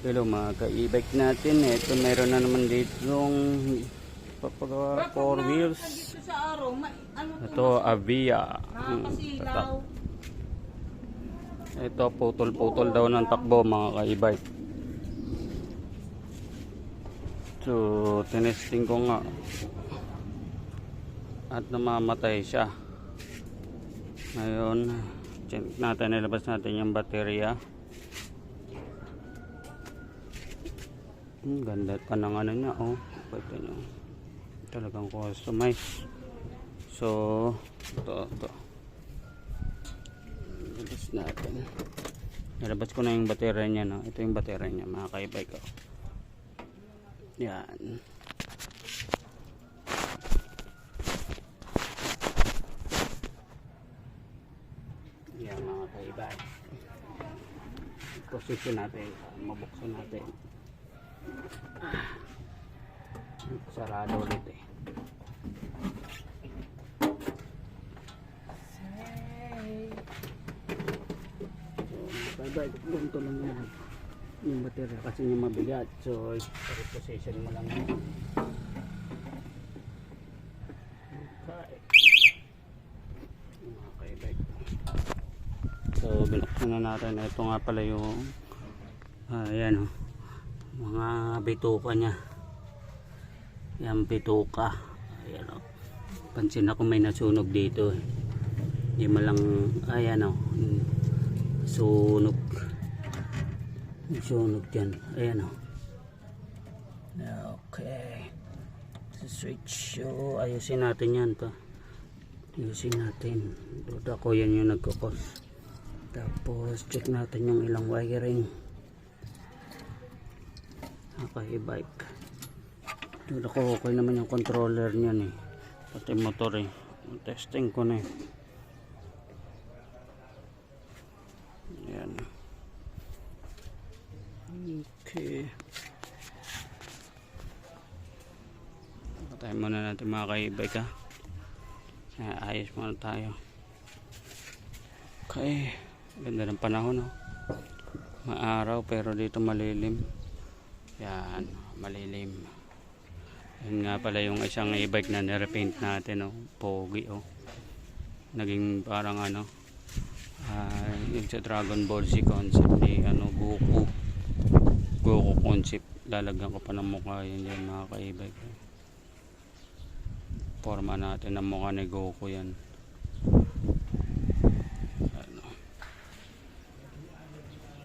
Hello mga ka-e-bike natin. Ito meron na naman ditong 4 wheels. Ito Avia. Ito putol-putol daw ng takbo mga ka-e-bike. So tinesting ko nga at namamatay siya. Ngayon check natin, nilabas natin yung baterya. Ganda pa ng ano niya, oh. Pwede nyo. Talagang customize. So, ito. Nilabas natin. Nilabas ko na yung baterya niya, no. Ito yung baterya niya, mga ka-e-bike ko. Yan. Yan mga ka-e-bike. Position natin. Mabuksan natin. Sarado ulit eh. So bye-bye, ganito lang yan yung baterya kasi yung mabigat. So reposition mo lang yan. Okay. So binuksan na natin. Ito nga pala yung ayan, oh, mga bituka niya. Yan, bituka. Ayan, oh. Pansin ako may nasunog dito eh. Hindi malang, ayan, oh, sunog dyan. Ayan, oh. Okay, switch. So ayusin natin yan to. Ayusin natin. Duda ko yan yung nagkukos. Tapos check natin yung ilang wiring. Okay, bike. Duda ko okay naman yung controller niyan eh. Pati motor eh. Testing ko na eh. Yan. Okay. Patayin muna natin mga ka-e-bike ha. Ayos muna tayo. Okay. Ganda ng panahon oh. Maaraw pero dito malilim. Yan, malilim. Yun nga pala yung isang e-bike na nirepaint natin, oh. Pogi, oh. Naging parang ano, yung sa Dragon Ball Z concept ni ano, Goku concept. Lalagyan ko pa ng mukha yun yan mga ka-e-bike. Forma natin ng mukha ni Goku yan.